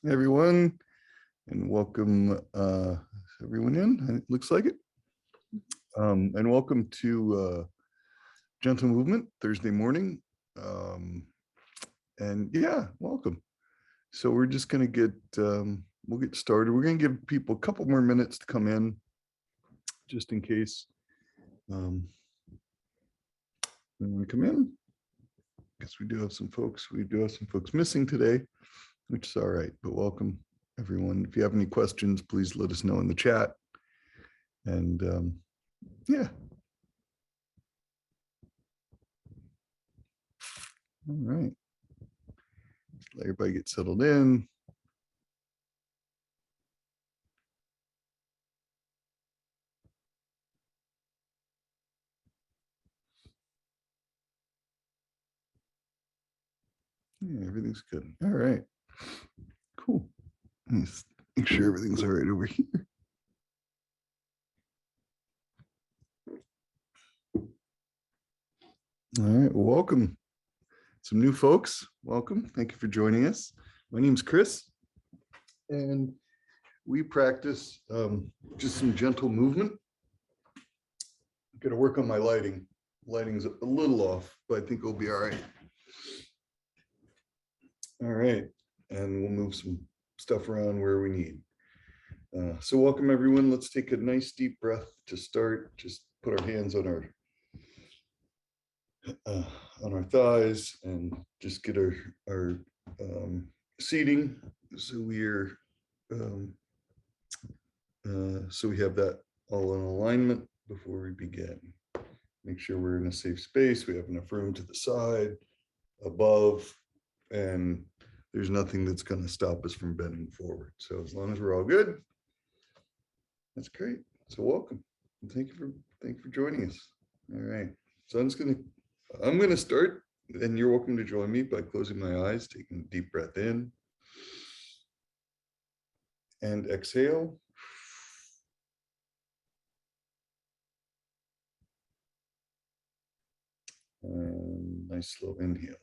everyone, and welcome everyone in. It looks like it. And welcome to Gentle Movement Thursday morning. And yeah, welcome. So we're just going to we'll get started. We're going to give people a couple more minutes to come in, just in case they want to come in. Because we do have some folks missing today, which is all right, but welcome everyone. If you have any questions, please let us know in the chat. And yeah. All right. Let everybody get settled in. Yeah, everything's good. All right. Cool. Let's make sure everything's all right over here. All right. Well, welcome. Some new folks. Welcome. Thank you for joining us. My name's Chris, and we practice just some gentle movement. I'm going to work on my lighting. Lighting's a little off, but I think it'll be all right. All right. And we'll move some stuff around where we need. So welcome everyone. Let's take a nice deep breath to start. Just put our hands on our thighs and just get our seating. So we're so we have that all in alignment before we begin. Make sure we're in a safe space. We have enough room to the side, above, and there's nothing that's going to stop us from bending forward. So as long as we're all good, that's great. So welcome. And thank you for joining us. All right. So I'm gonna start, and you're welcome to join me by closing my eyes, taking a deep breath in and exhale. And nice slow inhale.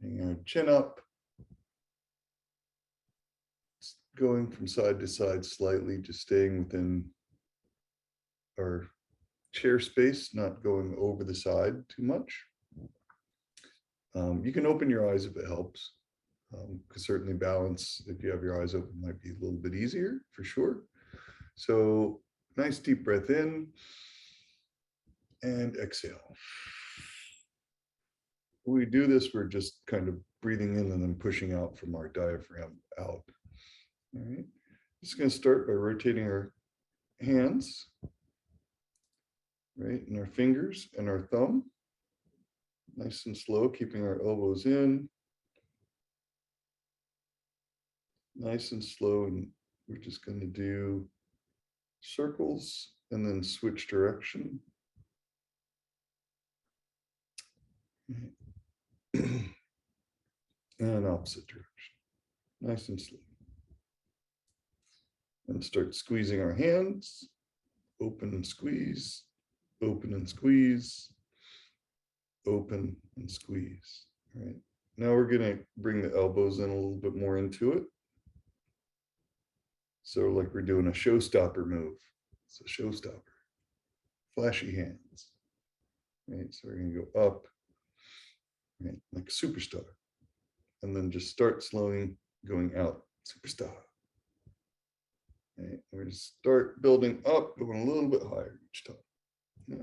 Bring our chin up. Going from side to side slightly, just staying within our chair space, not going over the side too much. You can open your eyes if it helps, because certainly balance, if you have your eyes open, might be a little bit easier for sure. So nice deep breath in and exhale. When we do this, we're just kind of breathing in and then pushing out from our diaphragm out. All right. Just going to start by rotating our hands, right, and our fingers and our thumb. Nice and slow, keeping our elbows in. Nice and slow, and we're just going to do circles and then switch direction. And opposite direction. Nice and slow. And start squeezing our hands. Open and squeeze. Open and squeeze. Open and squeeze. All right. Now we're going to bring the elbows in a little bit more into it. So like we're doing a showstopper move. It's a showstopper. Flashy hands. Right. So we're going to go up, right, like a superstar. And then just start slowing, going out. Superstar. Right. We're just start building up, going a little bit higher each time.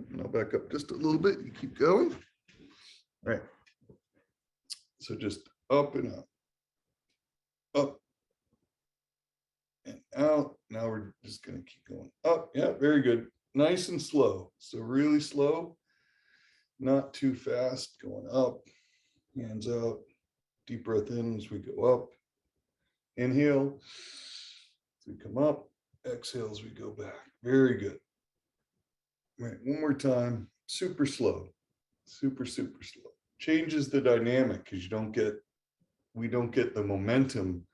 Now back up just a little bit. You keep going. All right. So just up and up. Up and out. Now we're just going to keep going up. Yeah, very good. Nice and slow. So really slow, not too fast. Going up, hands out. Deep breath in as we go up. Inhale as we come up. Exhale as we go back. Very good. All right, one more time. Super slow. Super slow. Changes the dynamic because we don't get the momentum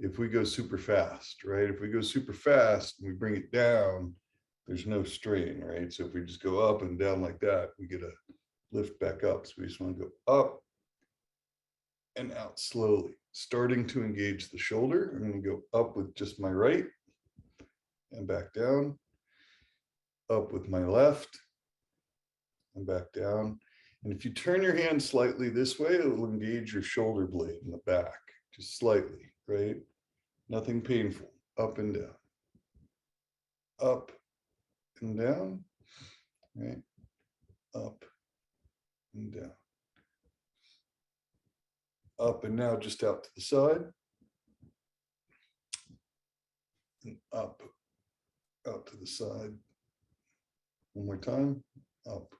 if we go super fast, right? If we go super fast and we bring it down, there's no strain, right? So if we just go up and down like that, we get a lift back up. So we just want to go up and out slowly, starting to engage the shoulder. I'm going to go up with just my right and back down, up with my left and back down. And if you turn your hand slightly this way, it will engage your shoulder blade in the back, just slightly, right? Nothing painful. Up and down, up and down, right? Up and down. Up and now just out to the side. And up, out to the side. One more time, up,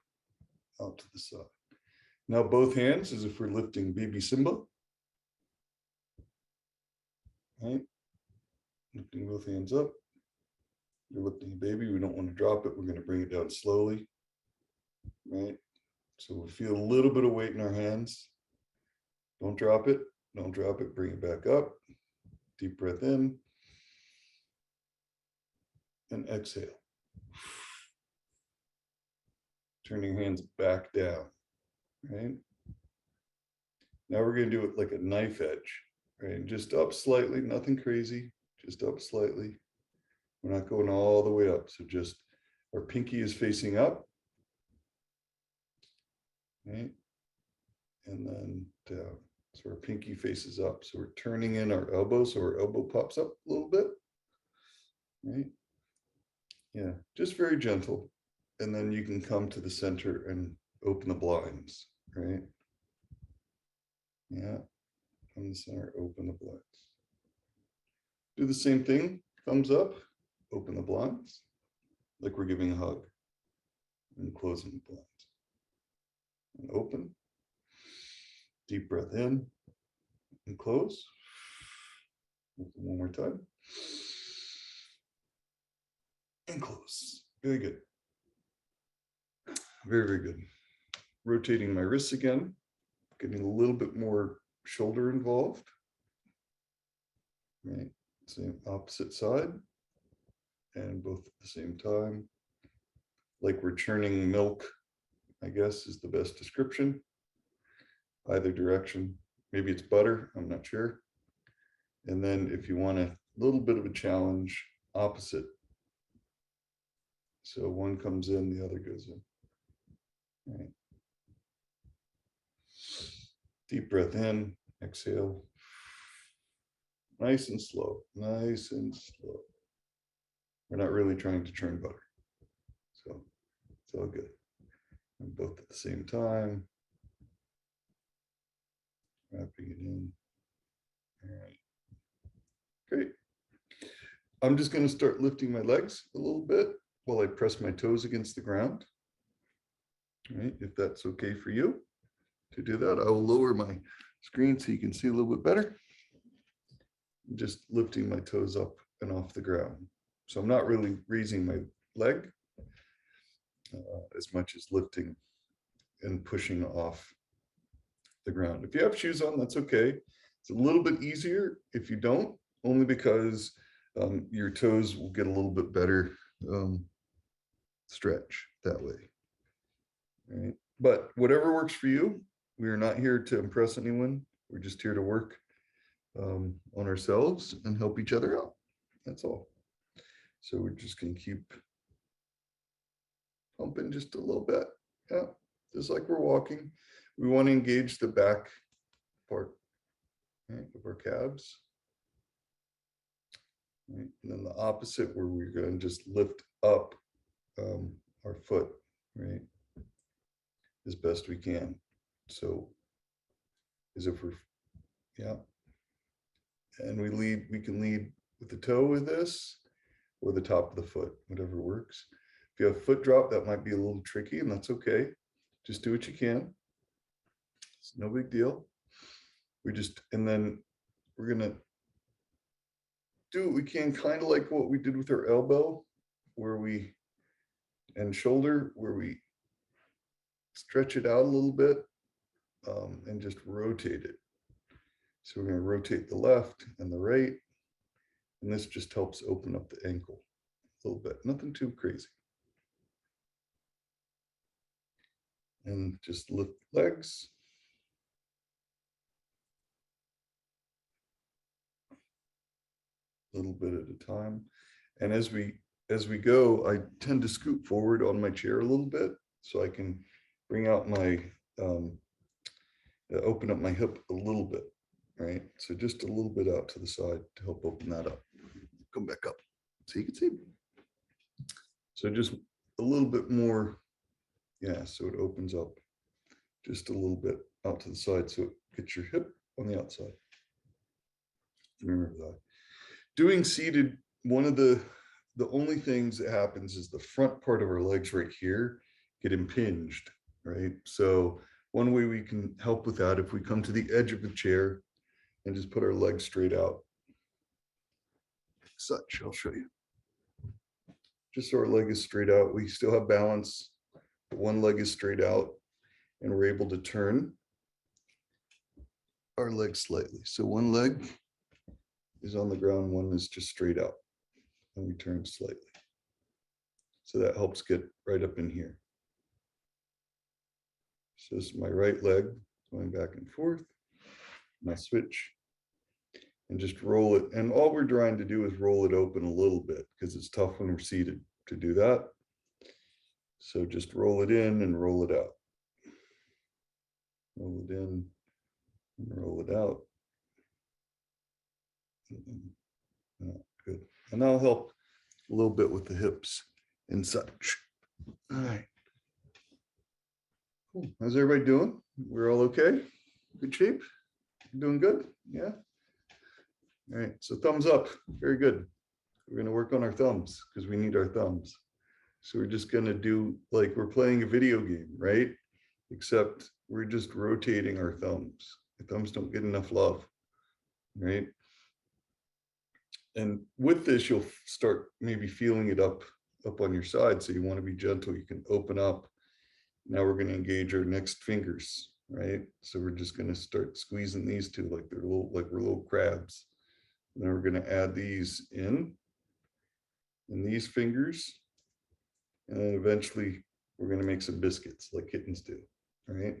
out to the side. Now both hands as if we're lifting baby Simba. Right? Lifting both hands up. You're lifting a baby, we don't want to drop it. We're going to bring it down slowly. Right? So we feel a little bit of weight in our hands. Don't drop it, don't drop it, bring it back up. Deep breath in. And exhale. Turning your hands back down, right? Now we're going to do it like a knife edge, right? Just up slightly, nothing crazy, just up slightly. We're not going all the way up. So just our pinky is facing up, right? And then down. So our pinky faces up. So we're turning in our elbow. So our elbow pops up a little bit, right? Yeah, just very gentle. And then you can come to the center and open the blinds, right? Yeah, from the center, open the blinds. Do the same thing, thumbs up, open the blinds, like we're giving a hug, and closing the blinds. And open, deep breath in, and close. Open one more time. And close. Very good. Very, very good. Rotating my wrists again, getting a little bit more shoulder involved. Right, same opposite side, and both at the same time. Like we're churning milk, I guess is the best description. Either direction. Maybe it's butter, I'm not sure. And then if you want a little bit of a challenge, opposite. So one comes in, the other goes in. Right. Deep breath in, exhale. Nice and slow, nice and slow. We're not really trying to churn butter. So it's all good. And both at the same time. Wrapping it in. All right. Great. I'm just going to start lifting my legs a little bit while I press my toes against the ground. All right, if that's okay for you to do that, I will lower my screen so you can see a little bit better. I'm just lifting my toes up and off the ground. So I'm not really raising my leg as much as lifting and pushing off the ground. If you have shoes on, that's okay. It's a little bit easier if you don't, only because your toes will get a little bit better stretch that way. Right? But whatever works for you, we are not here to impress anyone. We're just here to work on ourselves and help each other out. That's all. So we're just going to keep pumping just a little bit. Yeah, just like we're walking. We want to engage the back part, right, of our calves. Right? And then the opposite, where we're going to just lift up our foot, right, as best we can. So as if we're, yeah. And we can lead with the toe with this, or the top of the foot, whatever works. If you have foot drop, that might be a little tricky, and that's okay. Just do what you can. It's no big deal. And then we're gonna do what we can, kind of like what we did with our elbow, and shoulder, where we stretch it out a little bit and just rotate it. So we're going to rotate the left and the right, and this just helps open up the ankle a little bit, nothing too crazy. And just lift legs. little bit at a time. And as we go, I tend to scoot forward on my chair a little bit so I can bring out my open up my hip a little bit, right? So just a little bit out to the side to help open that up. Come back up so you can see. So just a little bit more, yeah, so it opens up just a little bit out to the side so it gets your hip on the outside. Remember that. Doing seated, one of the only things that happens is the front part of our legs right here get impinged, right? So one way we can help with that, if we come to the edge of the chair and just put our legs straight out. Such, I'll show you. Just so our leg is straight out. We still have balance, but one leg is straight out and we're able to turn our leg slightly. So one leg is on the ground, one is just straight out, and we turn slightly. So that helps get right up in here. So this is my right leg going back and forth. My switch and just roll it. And all we're trying to do is roll it open a little bit because it's tough when we're seated to do that. So just roll it in and roll it out. Roll it in and roll it out. Good. And that'll help a little bit with the hips and such. All right. Cool. How's everybody doing? We're all okay? Good shape? Doing good? Yeah. All right. So thumbs up. Very good. We're going to work on our thumbs because we need our thumbs. So we're just going to do like we're playing a video game, right? Except we're just rotating our thumbs. The thumbs don't get enough love, right? And with this, you'll start maybe feeling it up on your side. So you want to be gentle. You can open up. Now we're going to engage our next fingers, right? So we're just going to start squeezing these two like they're little, like we're little crabs. And then we're going to add these in these fingers. And then eventually we're going to make some biscuits like kittens do, right?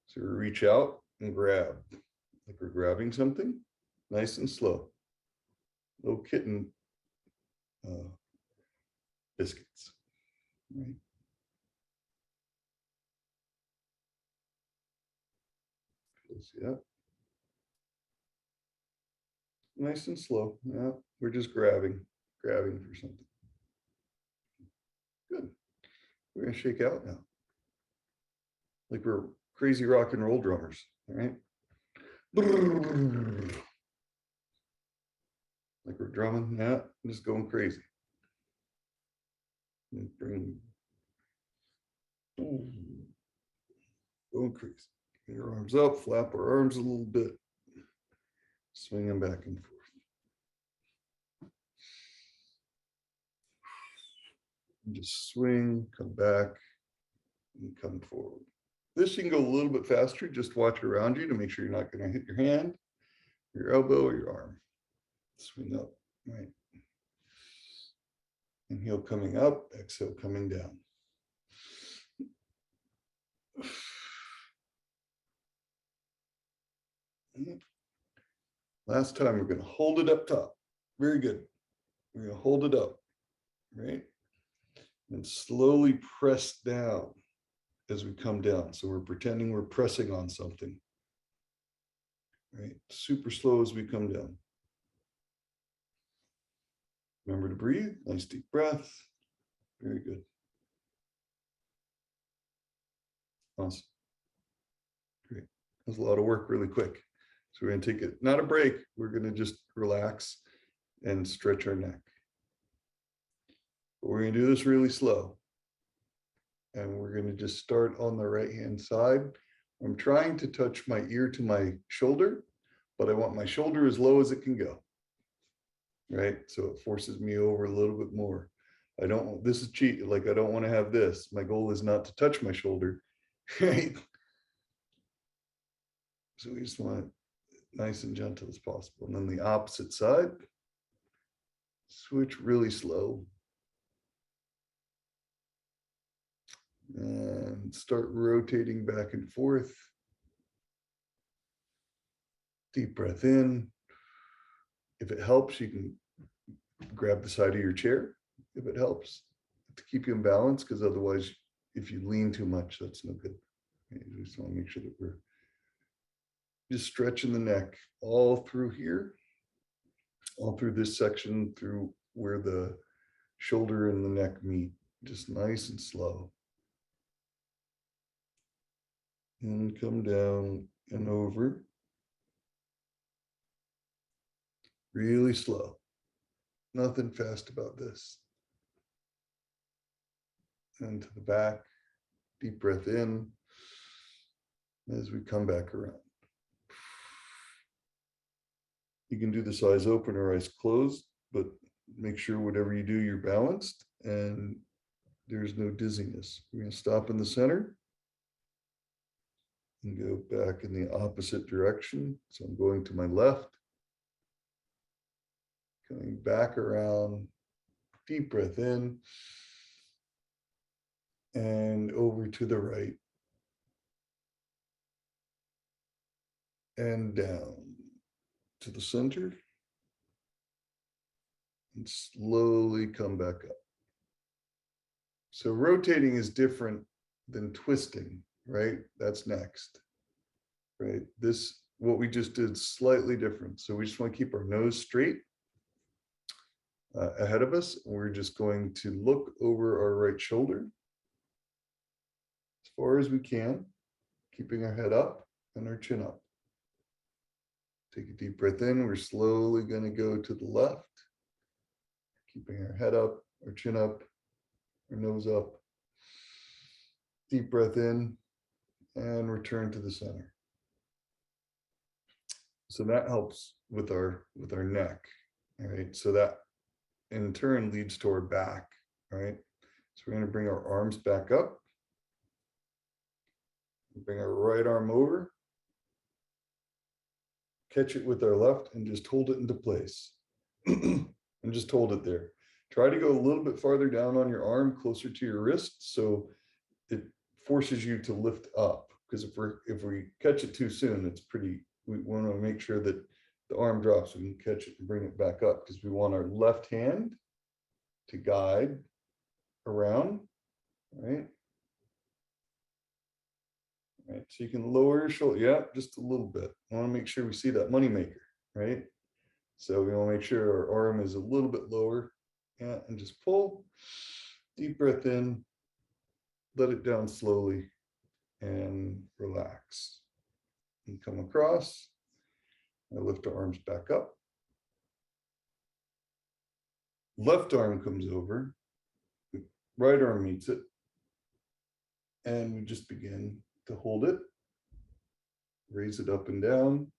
So we reach out and grab, like we're grabbing something nice and slow. Little kitten biscuits, right? See that? Nice and slow. Yeah, we're just grabbing for something. Good. We're gonna shake out now. Like we're crazy rock and roll drummers, all right? Like we're drumming, yeah, just going crazy. Bring, going crazy. Get your arms up, flap our arms a little bit, swing them back and forth. And just swing, come back, and come forward. This you can go a little bit faster. Just watch around you to make sure you're not going to hit your hand, your elbow, or your arm. Swing up, right? Inhale coming up, exhale coming down. Last time, we're going to hold it up top. Very good. We're going to hold it up, right? And slowly press down as we come down. So we're pretending we're pressing on something, right? Super slow as we come down. Remember to breathe. Nice deep breath. Very good. Awesome. Great. That's a lot of work really quick. So we're going to take it, not a break. We're going to just relax and stretch our neck. But we're going to do this really slow. And we're going to just start on the right-hand side. I'm trying to touch my ear to my shoulder, but I want my shoulder as low as it can go. Right? So it forces me over a little bit more. I don't, this is cheat, like I don't want to have this. My goal is not to touch my shoulder, right? So we just want it nice and gentle as possible. And then the opposite side, switch really slow. And start rotating back and forth. Deep breath in. If it helps, you can grab the side of your chair if it helps to keep you in balance, because otherwise, if you lean too much, that's no good. You just want to make sure that we're just stretching the neck all through here, all through this section, through where the shoulder and the neck meet, just nice and slow. And come down and over. Really slow. Nothing fast about this. And to the back, deep breath in as we come back around. You can do this eyes open or eyes closed, but make sure whatever you do, you're balanced and there's no dizziness. We're going to stop in the center and go back in the opposite direction. So I'm going to my left, coming back around, deep breath in, and over to the right, and down to the center, and slowly come back up. So rotating is different than twisting, right? That's next, right? This, what we just did, slightly different. So we just want to keep our nose straight ahead of us. We're just going to look over our right shoulder as far as we can, keeping our head up and our chin up. Take a deep breath in. We're slowly going to go to the left, keeping our head up, our chin up, our nose up. Deep breath in and return to the center. So that helps with our neck. All right. So that in turn leads to our back. All right. So we're going to bring our arms back up. Bring our right arm over. Catch it with our left and just hold it into place. And just hold it there. Try to go a little bit farther down on your arm, closer to your wrist, so it forces you to lift up. Because if we catch it too soon, it's pretty, we want to make sure that the arm drops, we can catch it and bring it back up, because we want our left hand to guide around, right? Right, so you can lower your shoulder, yeah, just a little bit. I want to make sure we see that money maker, right? So we want to make sure our arm is a little bit lower, yeah, and just pull, deep breath in, let it down slowly, and relax. And come across, and lift our arms back up. Left arm comes over, right arm meets it, and we just begin to hold it, raise it up and down.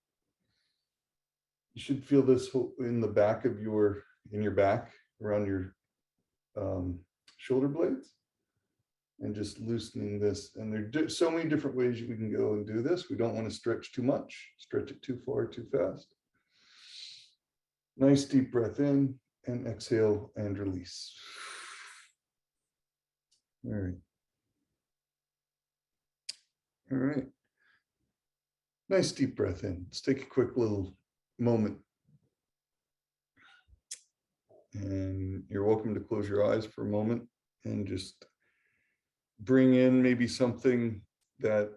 You should feel this in the back of your back, around your shoulder blades, and just loosening this. And there are so many different ways we can go and do this. We don't want to stretch too much, stretch it too far, too fast. Nice deep breath in and exhale and release. All right. All right. Nice deep breath in. Let's take a quick little moment. And you're welcome to close your eyes for a moment and just bring in maybe something that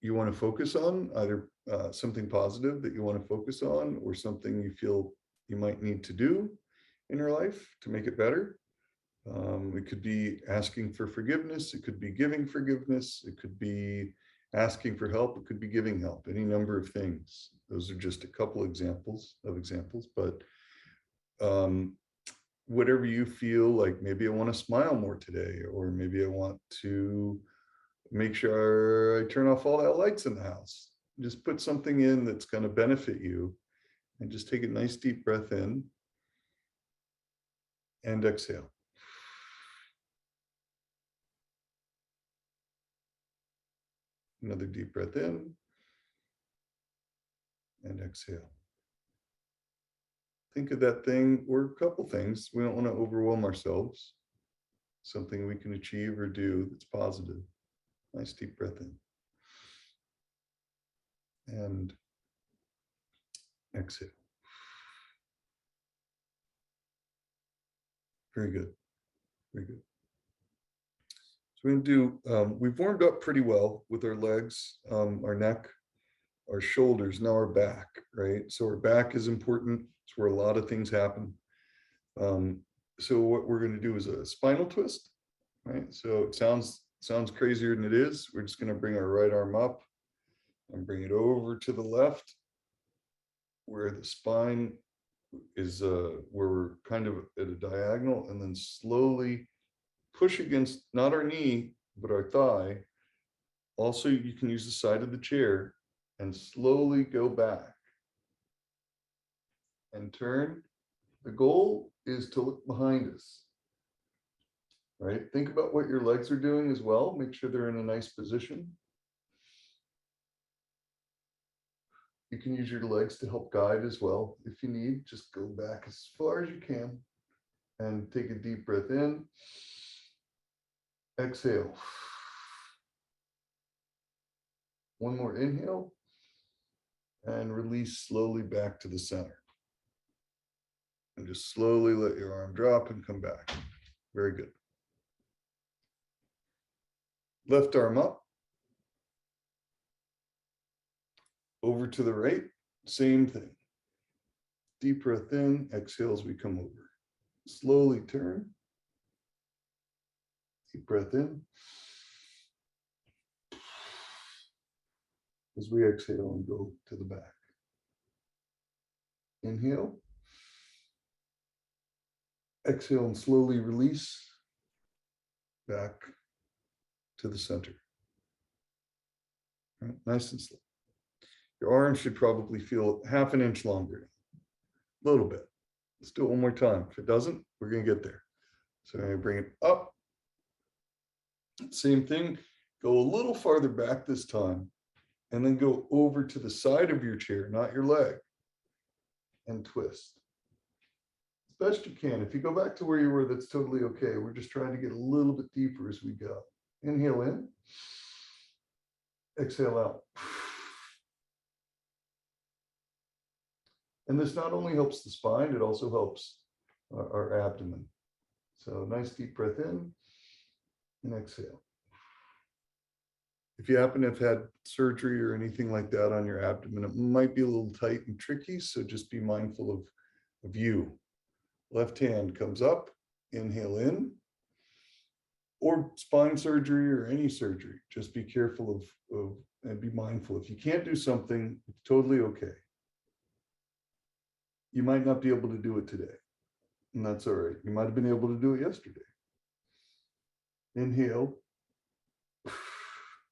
you want to focus on, either something positive that you want to focus on, or something you feel you might need to do in your life to make it better. It could be asking for forgiveness. It could be giving forgiveness. It could be asking for help. It could be giving help, any number of things. Those are just a couple examples, but whatever you feel like, maybe I want to smile more today, or maybe I want to make sure I turn off all the lights in the house. Just put something in that's going to benefit you, and just take a nice deep breath in and exhale. Another deep breath in and exhale. Think of that thing, or a couple things. We don't want to overwhelm ourselves. Something we can achieve or do that's positive. Nice deep breath in and exhale. Very good. Very good. So we're going to do, we've warmed up pretty well with our legs, our neck, our shoulders, now our back, right? So our back is important. It's where a lot of things happen. So what we're going to do is a spinal twist, right? So it sounds crazier than it is. We're just going to bring our right arm up and bring it over to the left, where the spine is, where we're kind of at a diagonal, and then slowly push against not our knee, but our thigh. Also, you can use the side of the chair and slowly go back and turn. The goal is to look behind us, right? Think about what your legs are doing as well. Make sure they're in a nice position. You can use your legs to help guide as well. If you need, just go back as far as you can and take a deep breath in. Exhale. One more inhale and release slowly back to the center. And just slowly let your arm drop and come back. Very good. Left arm up. Over to the right, same thing. Deep breath in, exhale as we come over. Slowly turn. Deep breath in. As we exhale and go to the back. Inhale. Exhale and slowly release back to the center. Right, nice and slow. Your arm should probably feel half an inch longer, a little bit. Let's do it one more time. If it doesn't, we're going to get there. So I'm going to bring it up. Same thing. Go a little farther back this time, and then go over to the side of your chair, not your leg, and twist. As best you can. If you go back to where you were, that's totally okay. We're just trying to get a little bit deeper as we go. Inhale in. Exhale out. And this not only helps the spine, it also helps our abdomen. So nice deep breath in and exhale. If you happen to have had surgery or anything like that on your abdomen, it might be a little tight and tricky, so just be mindful of you. Left hand comes up, inhale in, or spine surgery or any surgery. Just be careful of and be mindful. If you can't do something, it's totally okay. You might not be able to do it today, and that's all right. You might have been able to do it yesterday. Inhale,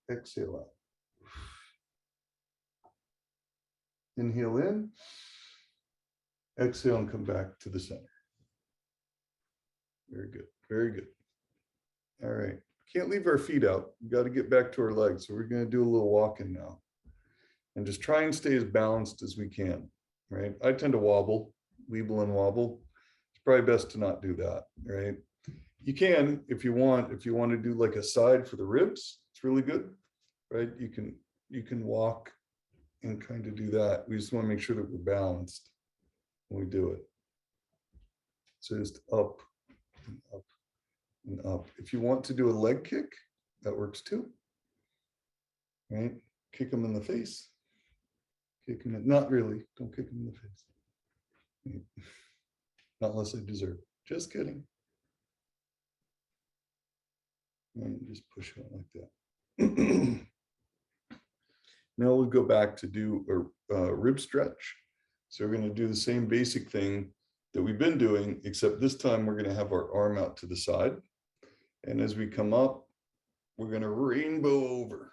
exhale out. Inhale in, exhale and come back to the center. Very good, very good. All right, can't leave our feet out. We got to get back to our legs. So we're going to do a little walking now. And just try and stay as balanced as we can, right? I tend to wobble, weeble and wobble. It's probably best to not do that, right? You can, if you want to do like a side for the ribs, it's really good, right? You can walk and kind of do that. We just want to make sure that we're balanced when we do it. So just up and up and up. If you want to do a leg kick, that works too, right? Kick them in the face. Kick them in, not really, don't kick them in the face. Not unless they deserve it. Just kidding. And just push it like that. Now we'll go back to do a rib stretch. So we're going to do the same basic thing that we've been doing, except this time we're going to have our arm out to the side. And as we come up, we're going to rainbow over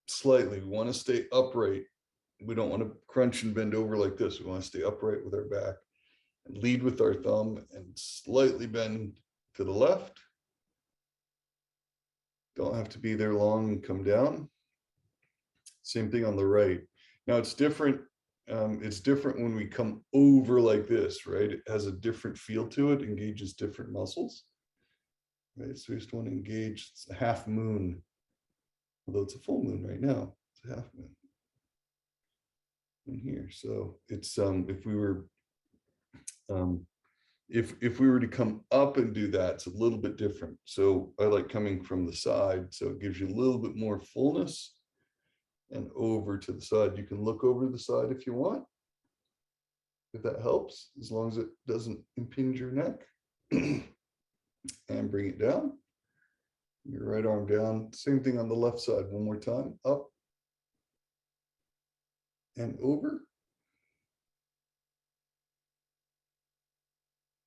slightly. We want to stay upright. We don't want to crunch and bend over like this. We want to stay upright with our back and lead with our thumb and slightly bend to the left. Don't have to be there long and come down. Same thing on the right. Now it's different. It's different when we come over like this, right? It has a different feel to it, engages different muscles, right? So we just want to engage. It's a half moon, although it's a full moon right now. It's a half moon in here. So it's if we were If we were to come up and do that, it's a little bit different. So I like coming from the side, so it gives you a little bit more fullness. And over to the side, you can look over the side if you want, if that helps, as long as it doesn't impinge your neck. And bring it down. Your right arm down. Same thing on the left side. One more time. Up and over.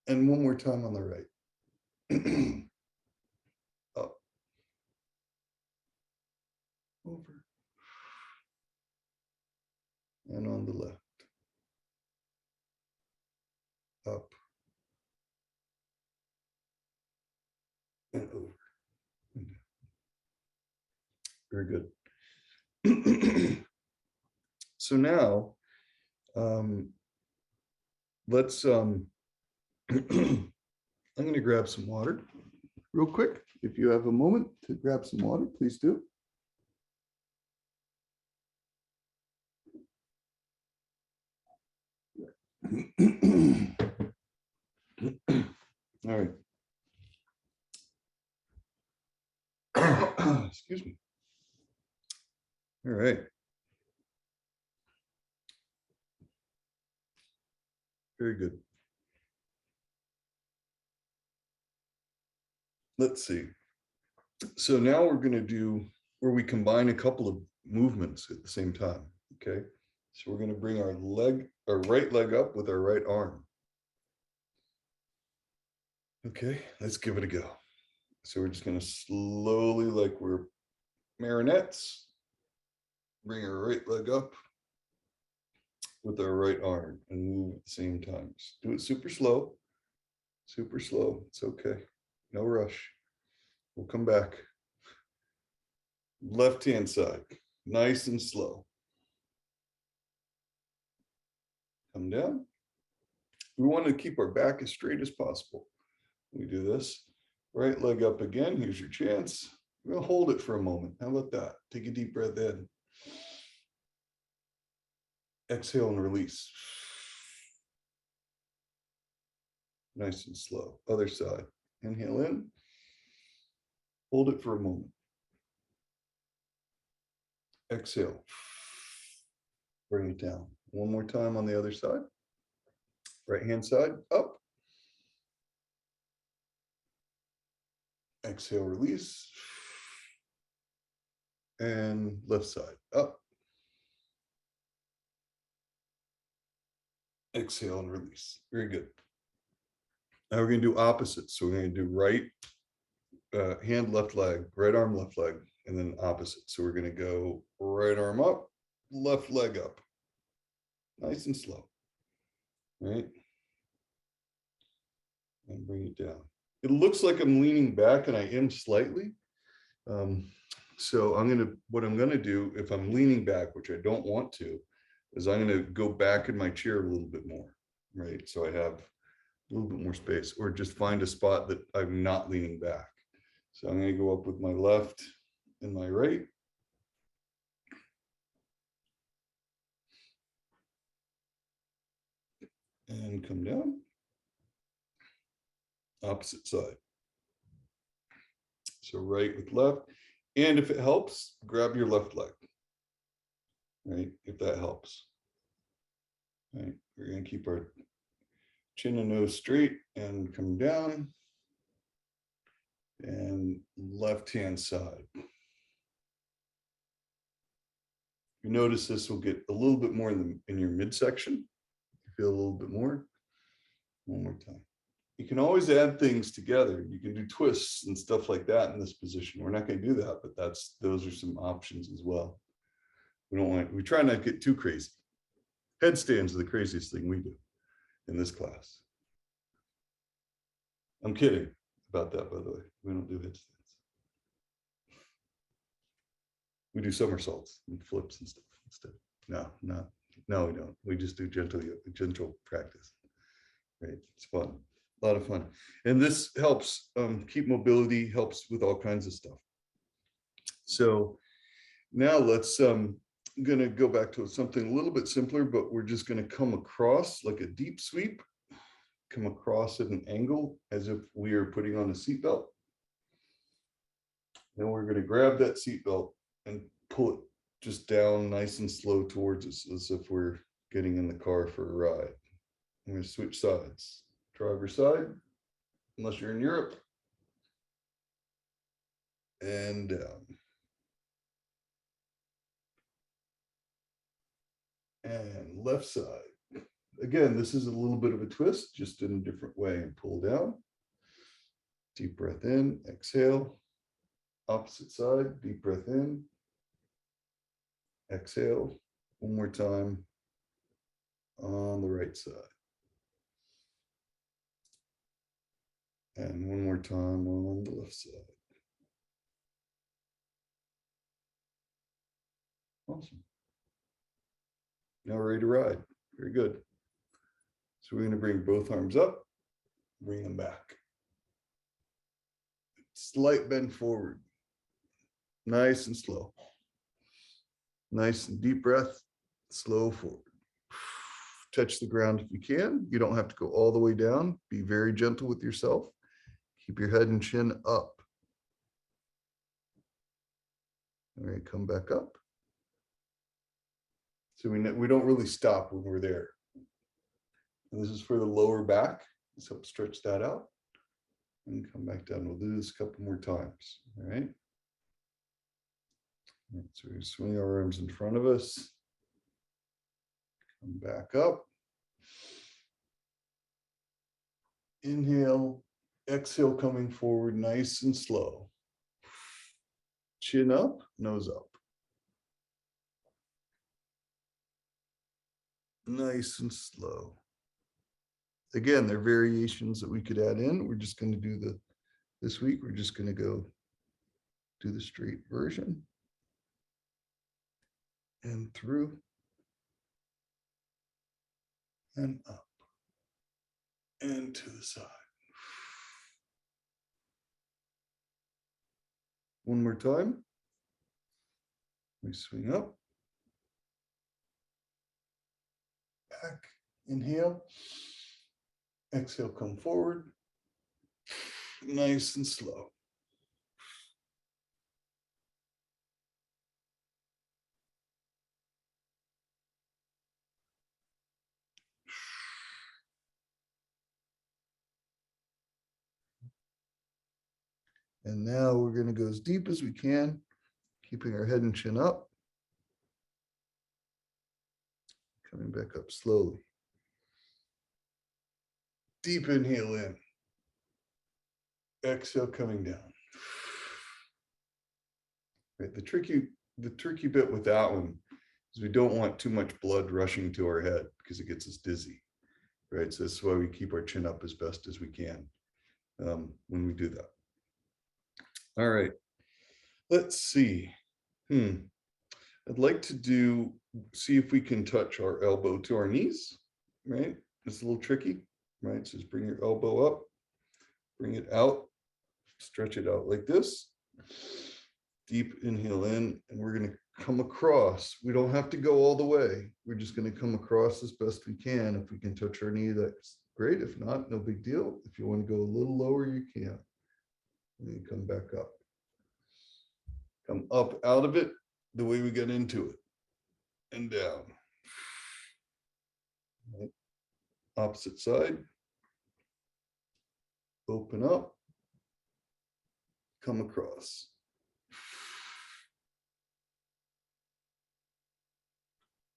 And one more time on the right. Up. Over. And on the left. Up. And over. And down. Very good. So now, let's, I'm going to grab some water real quick. If you have a moment to grab some water, please do. All right. Excuse me. All right. Very good. Let's see. So now we're going to do where we combine a couple of movements at the same time. Okay. So we're going to bring our right leg up with our right arm. Okay, let's give it a go. So we're just going to slowly, like we're marionettes, bring our right leg up with our right arm and move at the same time. Just do it super slow. Super slow. It's okay. No rush. We'll come back. Left hand side, nice and slow. Come down. We want to keep our back as straight as possible. We do this. Right leg up again. Here's your chance. We'll hold it for a moment. How about that? Take a deep breath in. Exhale and release. Nice and slow. Other side. Inhale in. Hold it for a moment. Exhale. Bring it down. One more time on the other side. Right hand side up. Exhale, release. And left side up. Exhale and release. Very good. Now we're going to do opposites. So we're going to do right hand, left leg, right arm, left leg, and then opposite. So we're going to go right arm up, left leg up. Nice and slow. Right? And bring it down. It looks like I'm leaning back, and I am slightly. So what I'm going to do, if I'm leaning back, which I don't want to, is I'm going to go back in my chair a little bit more, right? So I have a little bit more space, or just find a spot that I'm not leaning back. So I'm going to go up with my left and my right. And come down. Opposite side. So right with left. And if it helps, grab your left leg. Right, if that helps. Right, we're going to keep our chin and nose straight and come down. And left hand side. You notice this will get a little bit more in your midsection. You feel a little bit more. One more time. You can always add things together. You can do twists and stuff like that in this position. We're not going to do that, but those are some options as well. We try not to get too crazy. Headstands are the craziest thing we do in this class. I'm kidding about that, by the way. We don't do headstands. We do somersaults and flips and stuff instead. No, we don't. We just do gentle practice. Right? It's fun. A lot of fun. And this helps keep mobility, helps with all kinds of stuff. So now let's going to go back to something a little bit simpler, but we're just going to come across like a deep sweep come across at an angle as if we are putting on a seatbelt. Then we're going to grab that seatbelt and pull it just down nice and slow towards us as if we're getting in the car for a ride. I'm going to switch sides. Driver's side, unless you're in Europe, and down. And left side. Again, this is a little bit of a twist, just in a different way. And pull down. Deep breath in, exhale. Opposite side, deep breath in. Exhale. One more time on the right side. And one more time on the left side. Awesome. Now we're ready to ride. Very good. So we're going to bring both arms up, bring them back. Slight bend forward. Nice and slow. Nice and deep breath, slow forward. Touch the ground if you can. You don't have to go all the way down. Be very gentle with yourself. Keep your head and chin up. All right, come back up. So we don't really stop when we're there. And this is for the lower back. Let's help stretch that out. And come back down. We'll do this a couple more times. All right. So we swing our arms in front of us. Come back up. Inhale, exhale, coming forward nice and slow. Chin up, nose up. Nice and slow. Again, there are variations that we could add in. We're just going to do this week, we're just going to go do the straight version. And through. And up. And to the side. One more time. We swing up. Back. Inhale. Exhale, come forward. Nice and slow. And now we're going to go as deep as we can, keeping our head and chin up. Coming back up slowly. Deep inhale in. Exhale, coming down. Right, the tricky bit with that one is we don't want too much blood rushing to our head because it gets us dizzy. Right, so that's why we keep our chin up as best as we can when we do that. All right, let's see. I'd like to see if we can touch our elbow to our knees, right? It's a little tricky, right? So just bring your elbow up, bring it out, stretch it out like this. Deep inhale in, and we're going to come across. We don't have to go all the way. We're just going to come across as best we can. If we can touch our knee, that's great. If not, no big deal. If you want to go a little lower, you can. And then come back up. Come up out of it the way we get into it. And down. Right. Opposite side. Open up. Come across.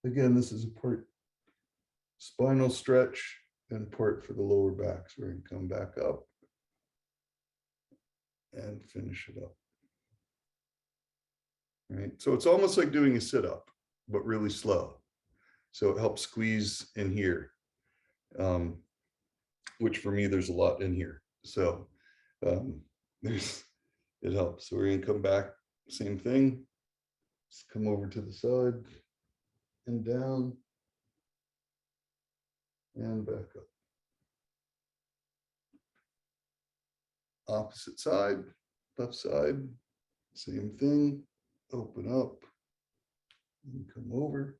Again, this is a part spinal stretch and part for the lower back. So we're going to come back up and finish it up. Right. So it's almost like doing a sit-up, but really slow. So it helps squeeze in here, which for me, there's a lot in here. So it helps. So we're going to come back, same thing. Just come over to the side and down and back up. Opposite side, left side, same thing. Open up and come over.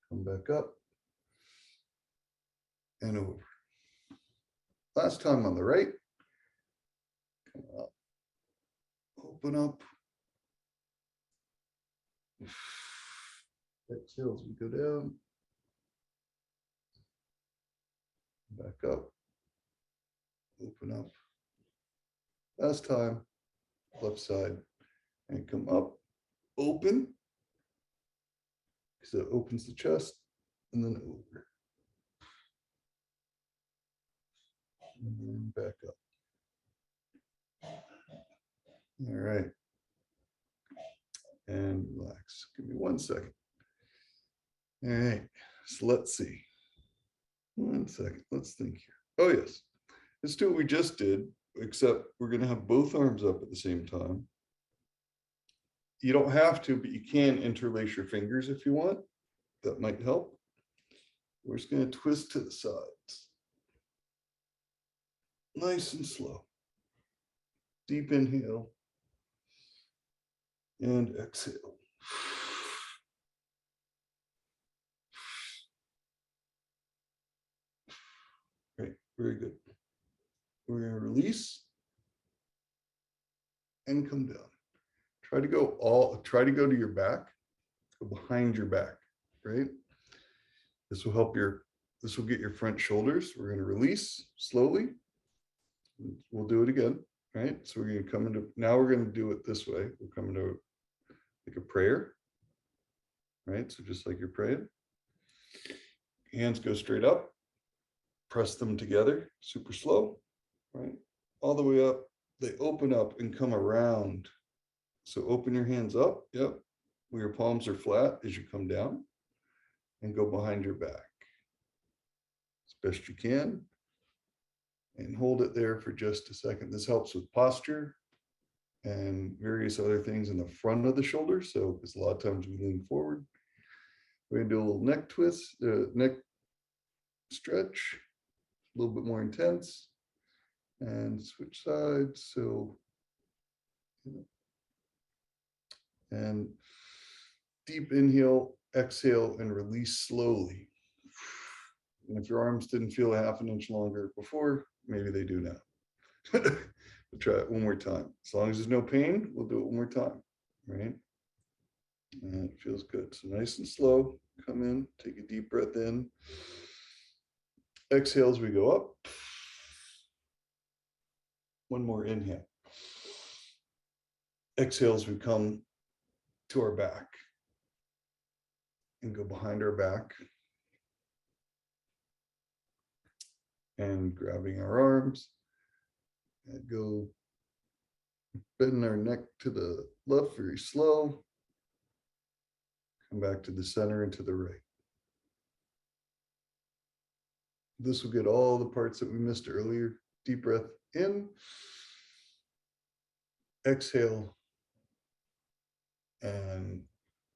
Come back up. and over. Last time on the right. Come up, open up. Exhale as we go down. Back up. Open up. Last time, left side, and come up, open, because it opens the chest, and then over. And then back up. All right. And relax. Give me 1 second. All right. So let's see. 1 second. Let's think here. Oh, yes. Let's do what we just did, except we're going to have both arms up at the same time. You don't have to, but you can interlace your fingers if you want. That might help. We're just going to twist to the sides. Nice and slow. Deep inhale. And exhale. Great, very good. We're going to release and come down. Try to go to your back, go behind your back, right? This will get your front shoulders. We're going to release slowly. We'll do it again, right? So we're going to come into, now we're going to do it this way. We'll come into like a prayer, right? So just like you're praying. Hands go straight up, press them together, super slow, right? All the way up, they open up and come around. So open your hands up, yep, where your palms are flat as you come down, and go behind your back as best you can, and hold it there for just a second. This helps with posture and various other things in the front of the shoulder. So because a lot of times we lean forward. We're gonna do a little neck twist, neck stretch, a little bit more intense, and switch sides. So, and deep inhale, exhale, and release slowly. And if your arms didn't feel a half an inch longer before, maybe they do now. We'll try it one more time. As long as there's no pain, we'll do it one more time, right? And it feels good. So nice and slow, come in, take a deep breath in. Exhale as we go up. One more inhale. Exhale as we come to our back and go behind our back. And grabbing our arms and go bend our neck to the left very slow. Come back to the center and to the right. This will get all the parts that we missed earlier. Deep breath in. Exhale. And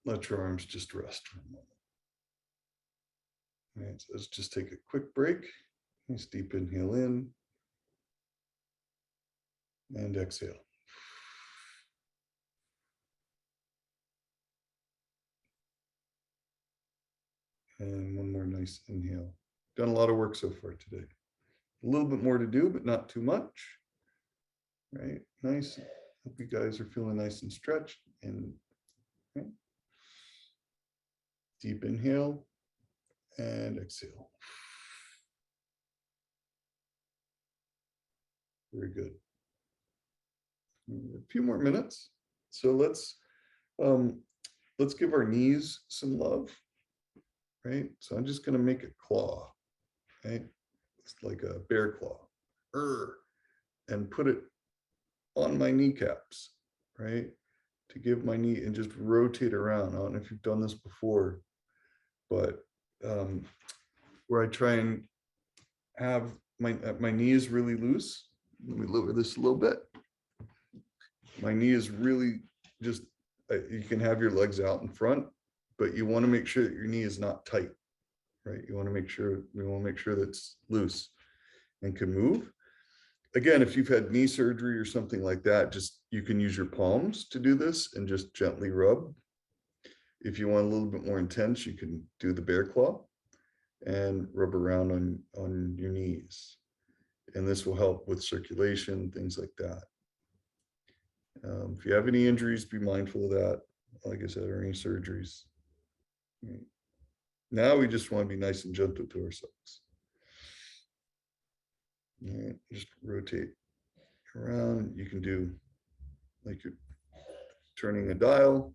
let your arms just rest for a moment. All right, so let's just take a quick break. Nice deep inhale in. And exhale. And one more nice inhale. Done a lot of work so far today. A little bit more to do, but not too much. Right, nice. Hope you guys are feeling nice and stretched. And right. Deep inhale and exhale. Very good. A few more minutes. So let's give our knees some love. Right, so I'm just going to make a claw, right? It's like a bear claw, and put it on my kneecaps, right? To give my knee and just rotate around. I don't know if you've done this before, but where I try and have my knee is really loose. Let me lower this a little bit. My knee is really just, you can have your legs out in front, but you want to make sure that your knee is not tight, right? We want to make sure that it's loose and can move. Again, if you've had knee surgery or something like that, just you can use your palms to do this and just gently rub. If you want a little bit more intense, you can do the bear claw. and rub around on your knees. And this will help with circulation, things like that. If you have any injuries, be mindful of that. Like I said, or any surgeries. Now we just want to be nice and gentle to ourselves. Just rotate around. You can do like you're turning a dial.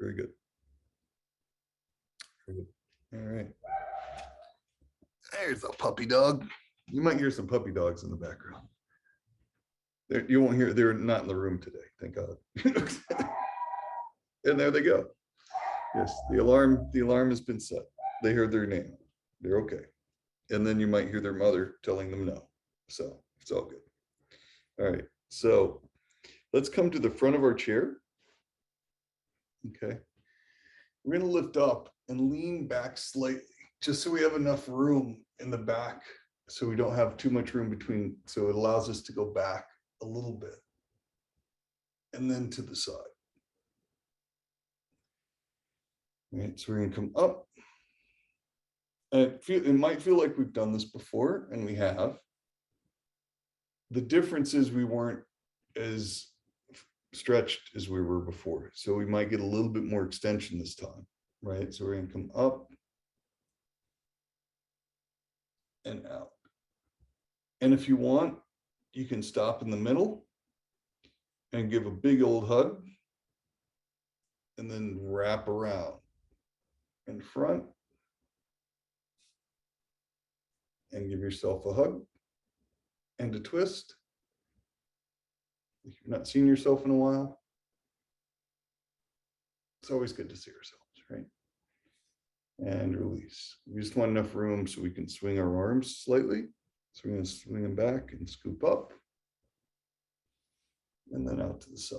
Very good. Very good. All right. There's a puppy dog. You might hear some puppy dogs in the background. You won't hear, they're not in the room today, thank God. And there they go. Yes, the alarm has been set. They heard their name. They're okay. And then you might hear their mother telling them no. So it's all good. All right, so let's come to the front of our chair. Okay. We're gonna lift up and lean back slightly, just so we have enough room in the back, so we don't have too much room between, so it allows us to go back a little bit and then to the side. All right, so we're gonna come up. And it might feel like we've done this before, and we have. The difference is we weren't as stretched as we were before. So we might get a little bit more extension this time, right? So we're gonna come up and out. And if you want, you can stop in the middle and give a big old hug and then wrap around in front and give yourself a hug and a twist. If you've not seen yourself in a while, it's always good to see ourselves, right? And release. We just want enough room so we can swing our arms slightly. So we're going to swing them back and scoop up and then out to the side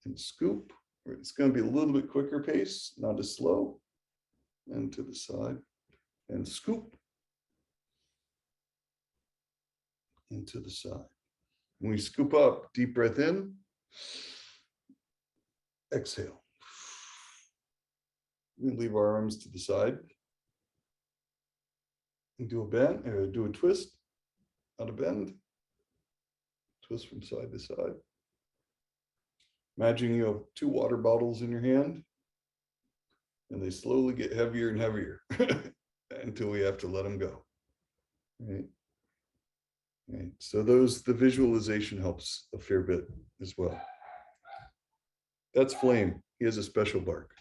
and scoop. It's going to be a little bit quicker pace, not as slow, and to the side and scoop and to the side. When we scoop up, deep breath in, exhale. We leave our arms to the side and do a bend, or do a twist, not a bend. Twist from side to side. Imagine you have 2 water bottles in your hand and they slowly get heavier and heavier until we have to let them go. Right? Right. So the visualization helps a fair bit as well. That's Flame. He has a special bark.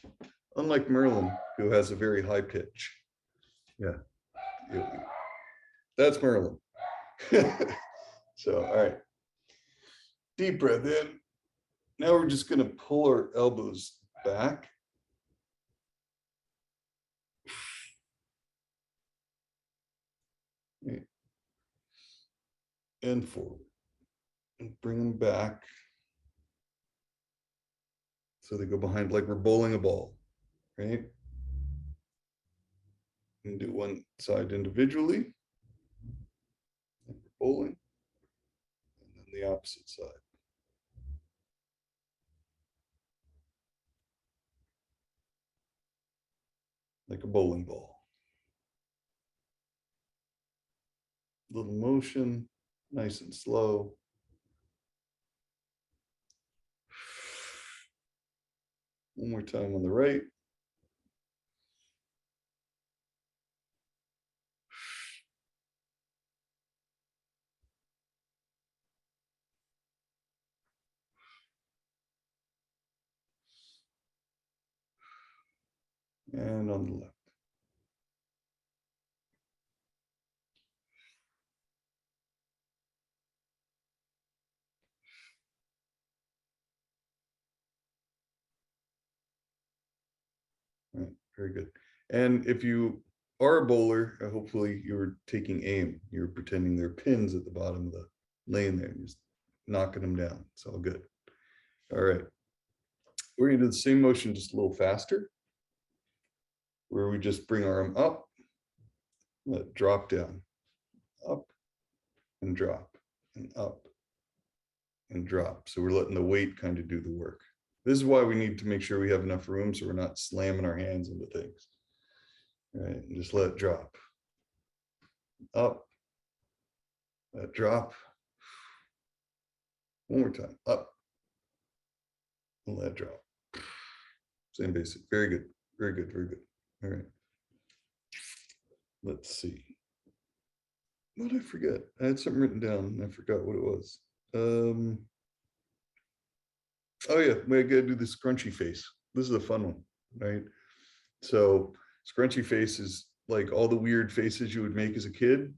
Unlike Merlin, who has a very high pitch. Yeah. That's Merlin. So, all right. Deep breath in. Now we're just going to pull our elbows back. And forward. And bring them back. So they go behind like we're bowling a ball, right? And do one side individually. Like we're bowling. And then the opposite side. Like a bowling ball. Little motion, nice and slow. One more time on the right. And on the left. Right, very good. And if you are a bowler, hopefully you're taking aim. You're pretending there are pins at the bottom of the lane there, just knocking them down. It's all good. All right. We're going to do the same motion, just a little faster, where we just bring our arm up, let drop down, up and drop and up and drop. So we're letting the weight kind of do the work. This is why we need to make sure we have enough room so we're not slamming our hands into things. All right, and just let it drop. Up, let it drop. One more time, up, and let it drop. Same basic, very good, very good, very good. All right. Let's see. What did I forget? I had something written down and I forgot what it was. Oh yeah, we gotta do the scrunchy face. This is a fun one, right? So scrunchy face is like all the weird faces you would make as a kid.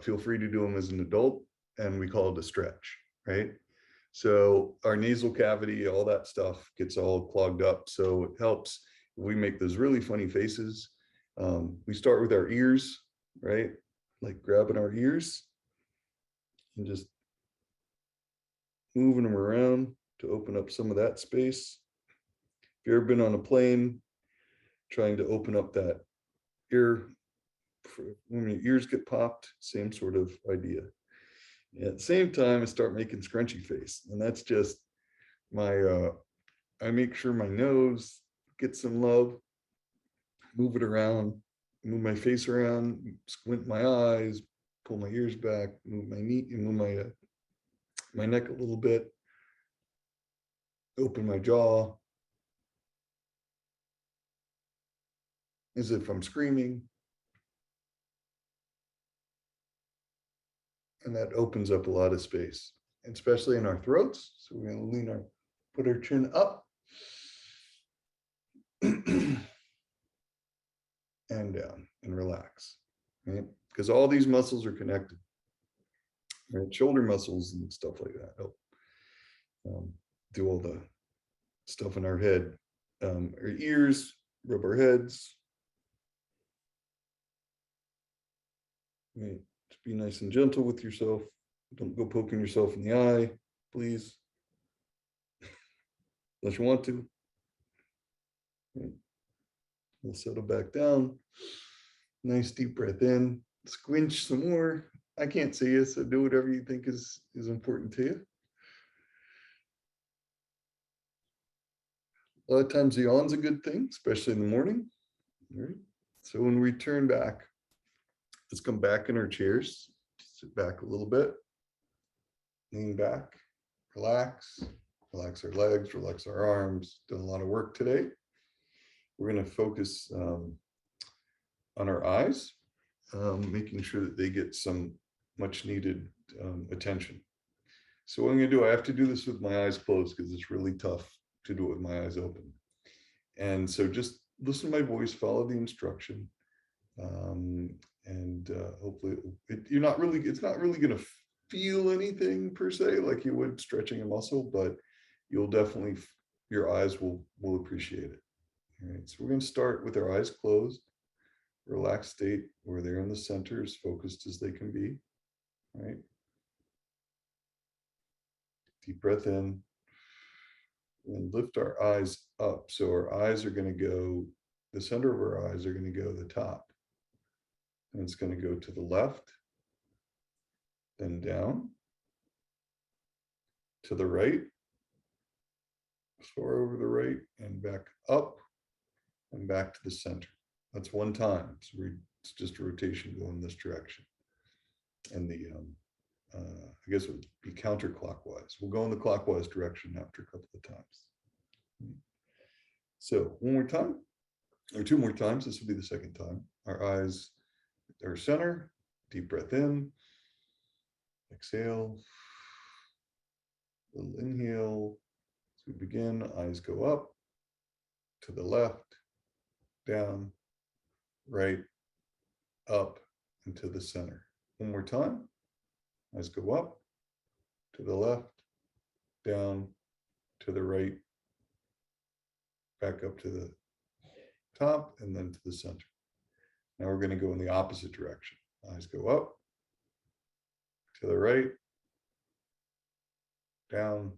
Feel free to do them as an adult, and we call it a stretch, right? So our nasal cavity, all that stuff gets all clogged up. So it helps if we make those really funny faces. We start with our ears, right? Like grabbing our ears and just moving them around to open up some of that space. If you've ever been on a plane, trying to open up that ear, when your ears get popped, same sort of idea. And at the same time, I start making scrunchy face, and that's just my, I make sure my nose gets some love, move it around, move my face around, squint my eyes, pull my ears back, move my knee, move my neck a little bit, open my jaw as if I'm screaming. And that opens up a lot of space, especially in our throats. So we're going to lean our, put our chin up and down and relax, right? Because all these muscles are connected, right? Shoulder muscles and stuff like that help do all the stuff in our head. Our ears, rub our heads. Right. Just be nice and gentle with yourself. Don't go poking yourself in the eye, please. Unless you want to. Right. We'll settle back down. Nice deep breath in. Squinch some more. I can't see you, so do whatever you think is important to you. A lot of times the yawn's a good thing, especially in the morning. All right. So when we turn back, let's come back in our chairs. Sit back a little bit. Lean back. Relax. Relax our legs. Relax our arms. Done a lot of work today. We're going to focus on our eyes, making sure that they get some much needed attention. So what I'm going to do, I have to do this with my eyes closed because it's really tough to do it with my eyes open. And so just listen to my voice, follow the instruction, and hopefully it's not really going to feel anything per se like you would stretching a muscle, but you'll definitely, your eyes will appreciate it. All right, so we're going to start with our eyes closed, relaxed state where they're in the center, as focused as they can be. All right. Deep breath in and lift our eyes up. So our eyes are going to go, the center of our eyes are going to go to the top. And it's going to go to the left, then down, to the right, far over the right, and back up, and back to the center. That's one time. So it's just a rotation going this direction. And the, I guess it would be counterclockwise. We'll go in the clockwise direction after a couple of times. So one more time, or two more times, this will be the second time. Our eyes are center, deep breath in, exhale, little inhale. As we begin, eyes go up, to the left, down, right, up, and to the center. One more time, eyes go up, to the left, down, to the right, back up to the top, and then to the center. Now we're going to go in the opposite direction. Eyes go up, to the right, down,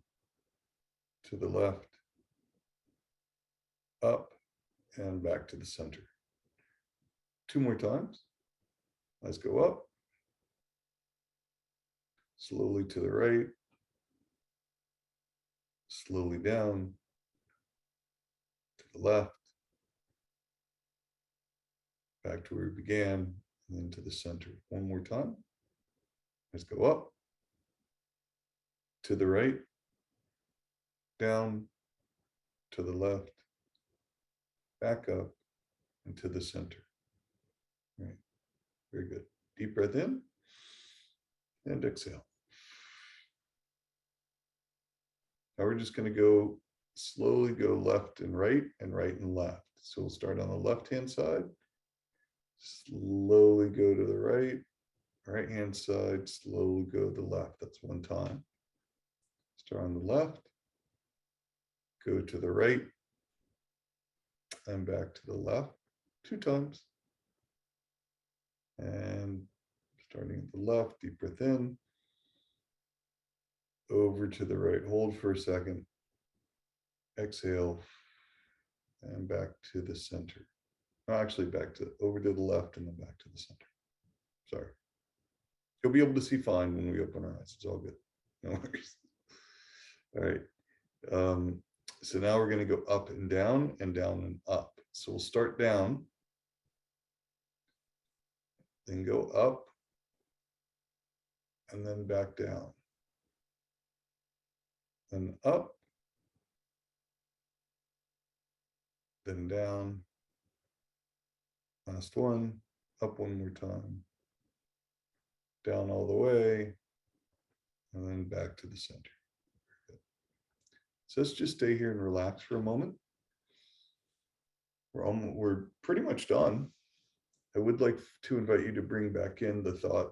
to the left, up, and back to the center. Two more times. Eyes go up, slowly to the right, slowly down to the left, back to where we began, and then to the center. One more time. Let's go up, to the right, down, to the left, back up, and to the center. Right. Very good. Deep breath in and exhale. Now we're just going to go slowly go left and right and left. So we'll start on the left-hand side, slowly go to the right-hand side, slowly go to the left. That's one time. Start on the left, go to the right, and back to the left 2 times. And starting at the left, deep breath in, over to the right, hold for a second, exhale, and back to the center. Actually, back to over to the left and then back to the center. Sorry. You'll be able to see fine when we open our eyes. It's all good. No worries. All right. So now we're going to go up and down and up. So we'll start down, then go up, and then back down. Then up, then down. Last one, up one more time, down all the way, and then back to the center. So let's just stay here and relax for a moment. We're pretty much done. I would like to invite you to bring back in the thought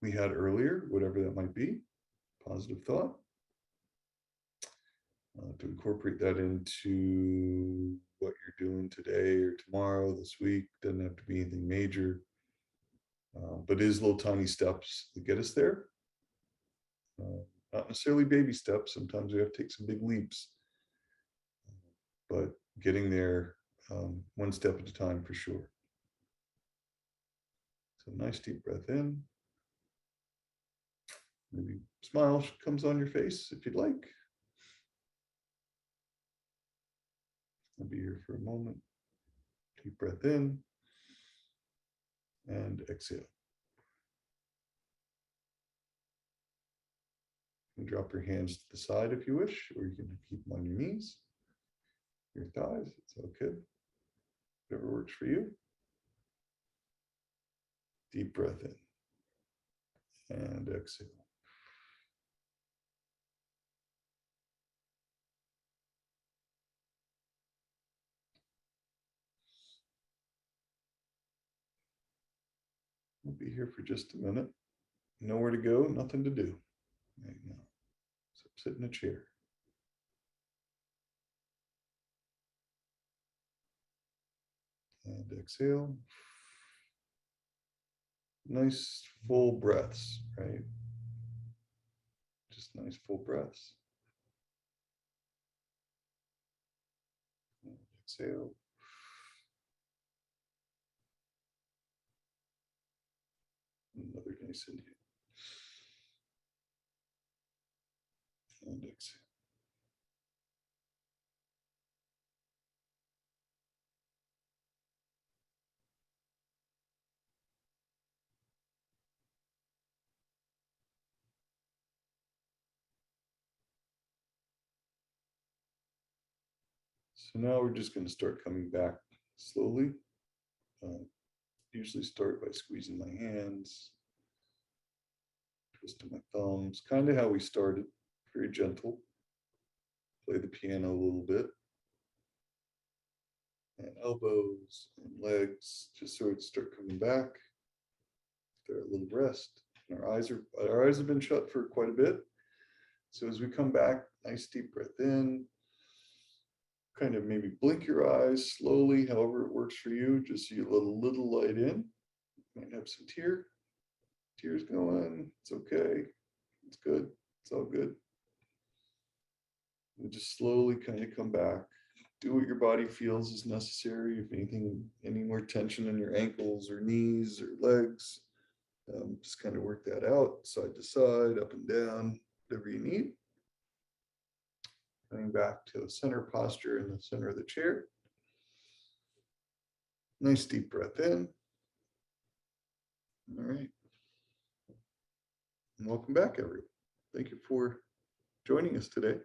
we had earlier, whatever that might be, positive thought, to incorporate that into what you're doing today or tomorrow, this week. Doesn't have to be anything major, but it is little tiny steps that get us there. Not necessarily baby steps. Sometimes we have to take some big leaps, but getting there one step at a time for sure. So nice deep breath in. Maybe smile comes on your face if you'd like. I'll be here for a moment. Deep breath in and exhale. You can drop your hands to the side if you wish, or you can keep them on your knees, your thighs. It's okay. Whatever works for you. Deep breath in and exhale. We'll be here for just a minute. Nowhere to go, nothing to do right now. So sit in a chair. And exhale. Nice full breaths, right? Just nice full breaths. And exhale. Another nice inhale. And exhale. So now we're just going to start coming back slowly. Usually start by squeezing my hands, twisting my thumbs, kind of how we started, very gentle. Play the piano a little bit. And elbows and legs, just so it start coming back. They're a little rest. And our eyes have been shut for quite a bit. So as we come back, nice deep breath in. Kind of maybe blink your eyes slowly, however it works for you, just so you let a little light in. Might have some tears going. It's okay. It's good. It's all good. And just slowly kind of come back. Do what your body feels is necessary. If anything, any more tension in your ankles or knees or legs, just kind of work that out, side to side, up and down. whatever you need. Coming back to the center posture in the center of the chair. Nice deep breath in. All right. And welcome back, everyone. Thank you for joining us today.